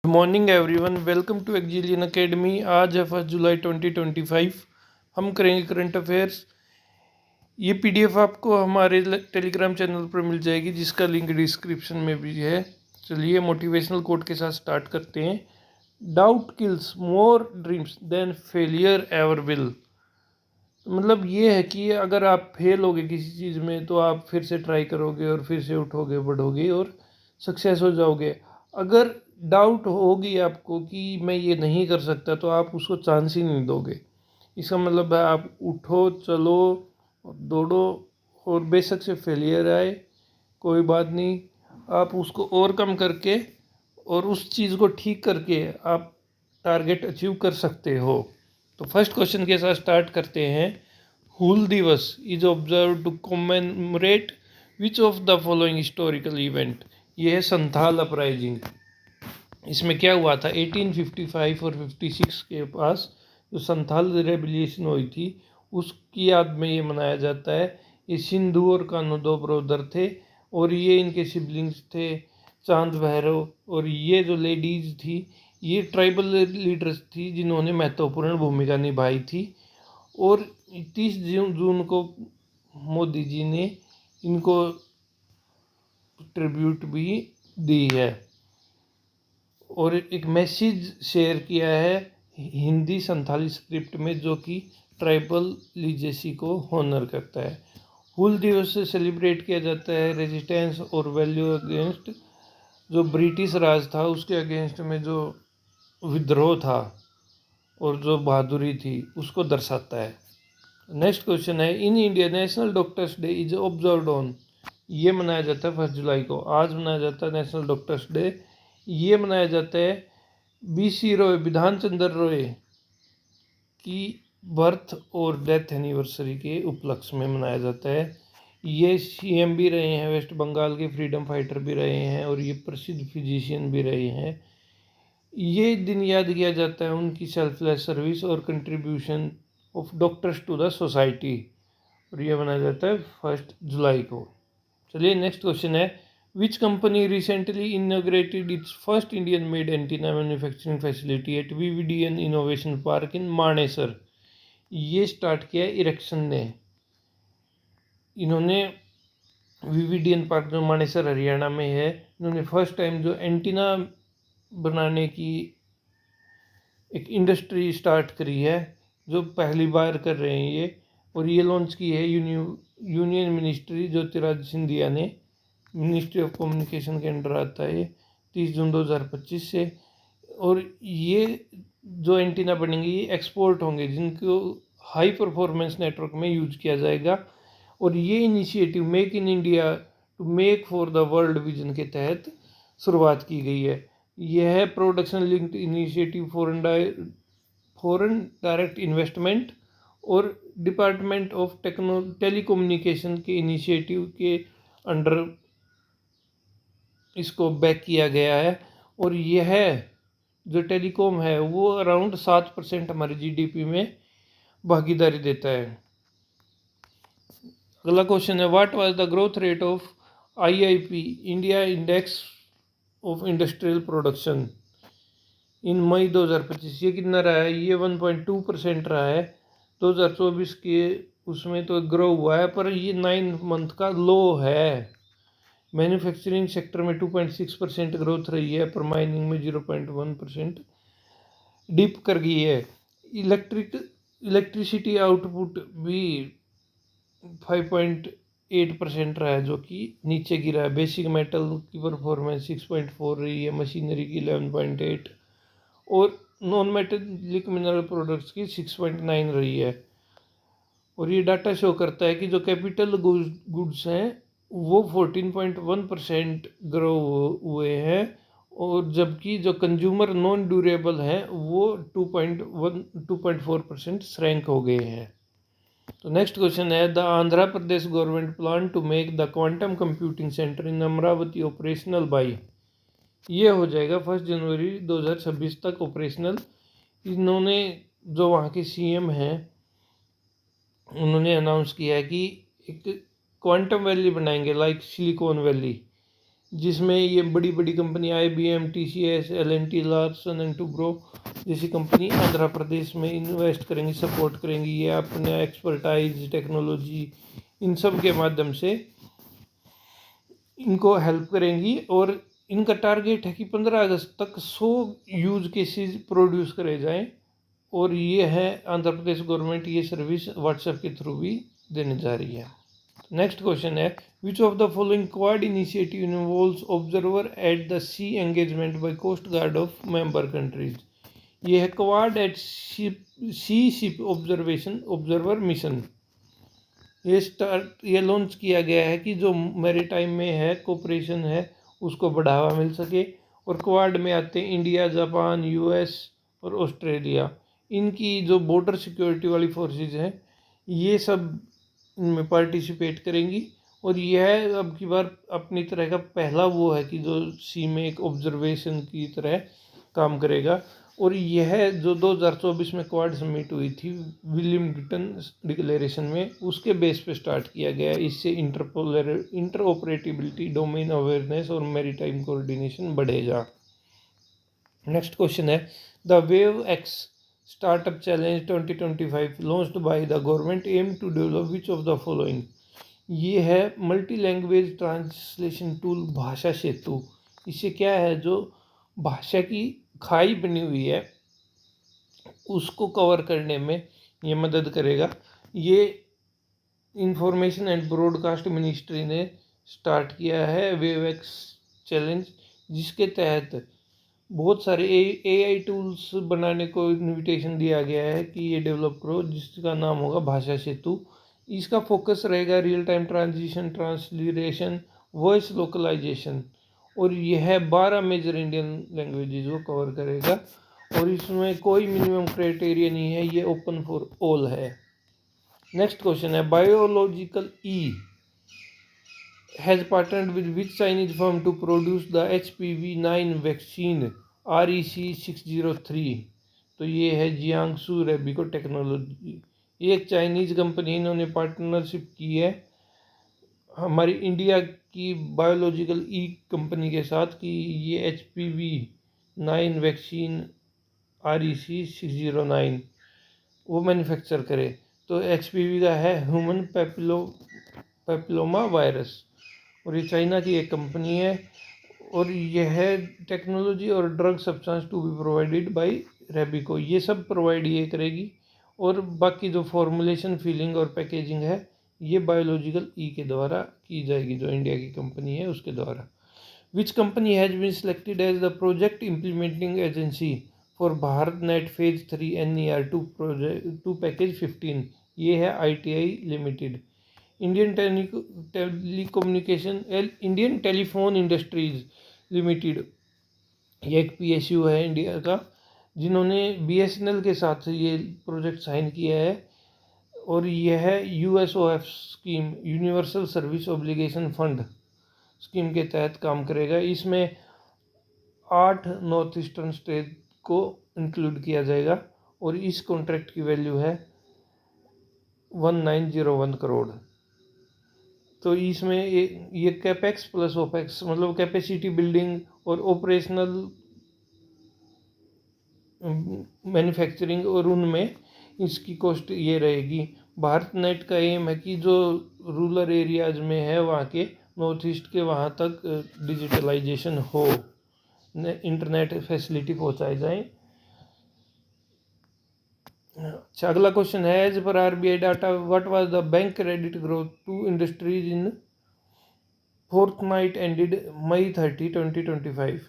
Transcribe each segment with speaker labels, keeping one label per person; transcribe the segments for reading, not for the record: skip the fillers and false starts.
Speaker 1: Good morning everyone, welcome to Exillion academy. आज है 1 जुलाई 2025। हम करेंगे करंट अफेयर्स। ये पीडीएफ आपको हमारे टेलीग्राम चैनल पर मिल जाएगी, जिसका लिंक डिस्क्रिप्शन में भी है। चलिए मोटिवेशनल कोट के साथ स्टार्ट करते हैं। Doubt kills more dreams than failure ever will. मतलब ये है कि अगर आप फेल होगे किसी चीज़ में तो आप फिर से ट्राई करोगे और फिर से उठोगे, बढ़ोगे और सक्सेस हो जाओगे। अगर डाउट होगी आपको कि मैं ये नहीं कर सकता तो आप उसको चांस ही नहीं दोगे। इसका मतलब है आप उठो, चलो, दौड़ो और बेशक से फेलियर आए कोई बात नहीं, आप उसको ओवरकम करके और उस चीज़ को ठीक करके आप टारगेट अचीव कर सकते हो। तो फर्स्ट क्वेश्चन के साथ स्टार्ट करते हैं। Hul Diwas is observe to commemorate which of the following historical event. ये है संथाल अपराइजिंग। इसमें क्या हुआ था 1855 और 56 के पास जो संथाल रेवोल्यूशन हुई थी उसकी याद में ये मनाया जाता है। ये सिंधु और कान्हो दो ब्रदर थे और ये इनके सिबलिंग्स थे, चांद भैरव। और ये जो लेडीज़ थी ये ट्राइबल लीडर्स थी जिन्होंने महत्वपूर्ण भूमिका निभाई थी। और 30 जून को मोदी जी ने इनको ट्रिब्यूट भी दी है और एक मैसेज शेयर किया है हिंदी संथाली स्क्रिप्ट में, जो कि ट्राइबल लीजेसी को होनर करता है। हूल दिवस से सेलिब्रेट किया जाता है रेजिस्टेंस और वैल्यू अगेंस्ट जो ब्रिटिश राज था उसके अगेंस्ट में जो विद्रोह था और जो बहादुरी थी उसको दर्शाता है। नेक्स्ट क्वेश्चन है, in India national doctors day is observed on. ये मनाया जाता है 1 जुलाई को, आज मनाया जाता है नेशनल डॉक्टर्स डे। ये मनाया जाता है BC रॉय, विधान चंद्र रॉय की बर्थ और डेथ एनिवर्सरी के उपलक्ष्य में मनाया जाता है। ये CM भी रहे हैं, वेस्ट बंगाल के फ्रीडम फाइटर भी रहे हैं और ये प्रसिद्ध फिजिशियन भी रहे हैं। ये दिन याद किया जाता है उनकी सेल्फलेस सर्विस और contribution of doctors to the society, और ये मनाया जाता है 1 जुलाई को। चलिए नेक्स्ट क्वेश्चन है, which company recently inaugurated it's first Indian made antenna manufacturing facility eight VVDN innovation park इन मानेसर। ये स्टार्ट किया इरेक्शन ने। इन्होंने VVDN पार्क जो मानेसर हरियाणा में है, इन्होंने फर्स्ट टाइम जो एंटीना बनाने की एक इंडस्ट्री स्टार्ट करी है, जो पहली बार कर रहे हैं ये। और ये लॉन्च की है यूनियन मिनिस्ट्री ज्योतिरादित्य सिंधिया ने। मिनिस्ट्री ऑफ कम्युनिकेशन के अंडर आता है, 30 जून 2025 से। और ये जो एंटीना बनेंगे ये एक्सपोर्ट होंगे, जिनको हाई परफॉर्मेंस नेटवर्क में यूज किया जाएगा। और ये initiative make in India to make for the world vision के तहत शुरुआत की गई है। यह है production linked initiative foreign direct investment और डिपार्टमेंट ऑफ टेलीकम्युनिकेशन के इनिशिएटिव के अंडर इसको बैक किया गया है। और यह जो टेलीकॉम है वो अराउंड 7% हमारे GDP में भागीदारी देता है। अगला क्वेश्चन है, what was the growth rate of IIP India index of industrial production in May 2025। ये कितना रहा है? ये 1.2% रहा है। 2024 के उसमें तो ग्रो हुआ है, पर ये 9 मंथ का लो है। मैन्युफैक्चरिंग सेक्टर में 2.6% ग्रोथ रही है, पर माइनिंग में 0.1% डिप कर गई है। इलेक्ट्रिसिटी आउटपुट भी 5.8% रहा है, जो कि नीचे गिरा है। बेसिक मेटल की परफॉर्मेंस 6.4 रही है, मशीनरी की 11.8 और नॉन मेटेलिक मिनरल प्रोडक्ट्स की 6.9 रही है। और ये डाटा शो करता है कि जो कैपिटल गुड्स हैं वो 14.1% ग्रो हुए हैं, और जबकि जो कंज्यूमर नॉन ड्यूरेबल हैं वो 2.4% श्रैंक हो गए हैं। तो नेक्स्ट क्वेश्चन है, the Andhra Pradesh government plan to make the quantum computing centre in Amaravati operational by. ये हो जाएगा 1 जनवरी 2026 तक ऑपरेशनल। इन्होंने जो वहाँ के CM हैं उन्होंने अनाउंस किया है कि एक क्वांटम वैली बनाएंगे, लाइक सिलिकॉन वैली। जिसमें ये बड़ी बड़ी company IBM, TCS, L&T, Larsen and Toubro जैसी कंपनी आंध्र प्रदेश में इन्वेस्ट करेंगी, सपोर्ट करेंगी। ये अपने एक्सपर्टाइज, टेक्नोलॉजी, इन सब के माध्यम से इनको हेल्प करेंगी। और इनका टारगेट है कि 15 अगस्त तक 100 यूज केसेस प्रोड्यूस करे जाएं। और ये है आंध्र प्रदेश गवर्नमेंट ये सर्विस व्हाट्सएप के थ्रू भी देने जा रही है। नेक्स्ट क्वेश्चन है, which of the following Quad initiative involves observer at the sea engagement by coast guard of member countries. ये है Quad at sea ship observer mission. ये लॉन्च किया गया है कि जो मैरीटाइम में है कोऑपरेशन है उसको बढ़ावा मिल सके। और क्वाड में आते हैं इंडिया, जापान, US और ऑस्ट्रेलिया। इनकी जो बॉर्डर सिक्योरिटी वाली फोर्सेस हैं ये सब इनमें पार्टिसिपेट करेंगी। और यह अब की बार अपनी तरह का पहला वो है कि जो सी में एक ऑब्जर्वेशन की तरह काम करेगा। और यह जो 2024 में क्वाड समिट हुई थी विलियमगटन डिक्लेरेशन में, उसके बेस पे स्टार्ट किया गया है। इससे इंटरऑपरेटिबिलिटी, डोमेन अवेयरनेस और मैरीटाइम कोऑर्डिनेशन बढ़ेगा। नेक्स्ट क्वेश्चन है, the wave X startup challenge 2025 launched by the government aim to develop which of the following. ये है मल्टी लैंग्वेज ट्रांसलेशन टूल भाषा सेतु। इससे क्या है, जो भाषा की खाई बनी हुई है उसको कवर करने में ये मदद करेगा। ये इंफॉर्मेशन एंड ब्रॉडकास्ट मिनिस्ट्री ने स्टार्ट किया है वेवएक्स चैलेंज, जिसके तहत बहुत सारे AI टूल्स बनाने को इनविटेशन दिया गया है कि ये डेवलप करो, जिसका नाम होगा भाषा सेतु। इसका फोकस रहेगा real time transition, transliteration, voice localisation. और यह 12 मेजर इंडियन लैंग्वेजेस को कवर करेगा। और इसमें कोई मिनिमम क्राइटेरिया नहीं है, ये ओपन फॉर ऑल है। नेक्स्ट क्वेश्चन है, biological E has partnered with which Chinese firm to produce the HPV-9 vaccine REC603। तो ये है जियांगसू रेबिको टेक्नोलॉजी। ये एक चाइनीज़ कंपनी, इन्होंने पार्टनरशिप की है हमारी इंडिया की बायोलॉजिकल ई कंपनी के साथ कि ये HPV-9 वैक्सीन REC609 वो मैन्युफैक्चर करे। तो HPV का है ह्यूमन पेपिलोमा वायरस, और ये चाइना की एक कंपनी है। और यह है टेक्नोलॉजी और drug substance to be provided by रेबिको, ये सब प्रोवाइड ये करेगी। और बाकी जो फॉर्मुलेशन, फिलिंग और पैकेजिंग है ये बायोलॉजिकल ई के द्वारा की जाएगी, जो इंडिया की कंपनी है उसके द्वारा। Which company has been selected as the project implementing agency for Bharat net phase 3 NER2 project to package 15। ये है ITI limited. Indian telephone industries limited, ये एक PSU है इंडिया का, जिन्होंने BSNL के साथ ये प्रोजेक्ट साइन किया है। और यह है USOF scheme, universal service obligation fund scheme के तहत काम करेगा। इसमें 8 नॉर्थ ईस्टर्न स्टेट को इंक्लूड किया जाएगा। और इस कॉन्ट्रैक्ट की वैल्यू है 1901 करोड़। तो इसमें ये कैपेक्स प्लस ओपेक्स, मतलब कैपेसिटी बिल्डिंग और ऑपरेशनल मैन्युफैक्चरिंग, और उनमें इसकी कॉस्ट ये रहेगी। भारत नेट का एम है कि जो रूरल एरियाज में है वहाँ के, नॉर्थ ईस्ट के, वहाँ तक डिजिटलाइजेशन हो, इंटरनेट फैसिलिटी पहुँचाई जाए। अच्छा, अगला क्वेश्चन है, एज पर RBI data what was the bank credit growth to industries in fortnight ended May 30, 2025।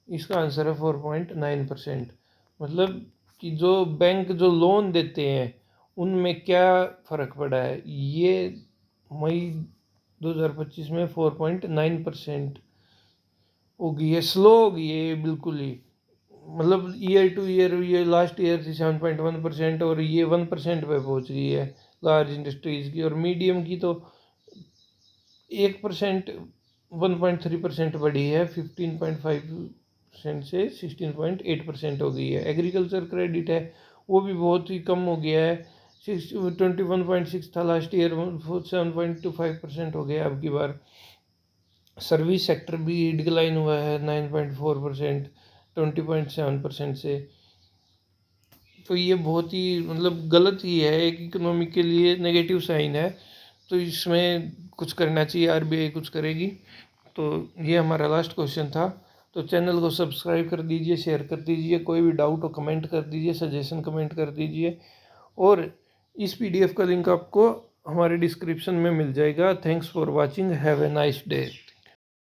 Speaker 1: इसका आंसर है 4.9%। मतलब कि जो बैंक जो लोन देते हैं उनमें क्या फ़र्क पड़ा है, ये मई 2025 में 4.9% हो गई है। स्लो हो गई है बिल्कुल ही, मतलब ईयर टू ईयर ये लास्ट ईयर थी 7.1% और ये 1% पे पहुंच गई है लार्ज इंडस्ट्रीज़ की। और मीडियम की तो 1%, 1.3% बढ़ी है, 15.5% से 16.8% हो गई है। एग्रीकल्चर क्रेडिट है वो भी बहुत ही कम हो गया है, 21.6 था लास्ट ईयर, 7.25% हो गया अब की बार। सर्विस सेक्टर भी डिक्लाइन हुआ है 9.4%, 20.7% से। तो ये बहुत ही मतलब गलत ही है, एक इकोनॉमी के लिए नेगेटिव साइन है। तो इसमें कुछ करना चाहिए, आरबीआई कुछ करेगी। तो ये हमारा लास्ट क्वेश्चन था। तो चैनल को सब्सक्राइब कर दीजिए, शेयर कर दीजिए, कोई भी डाउट हो कमेंट कर दीजिए, सजेशन कमेंट कर दीजिए। और इस पीडीएफ का लिंक आपको हमारे डिस्क्रिप्शन में मिल जाएगा। Thanks for watching, have a nice day.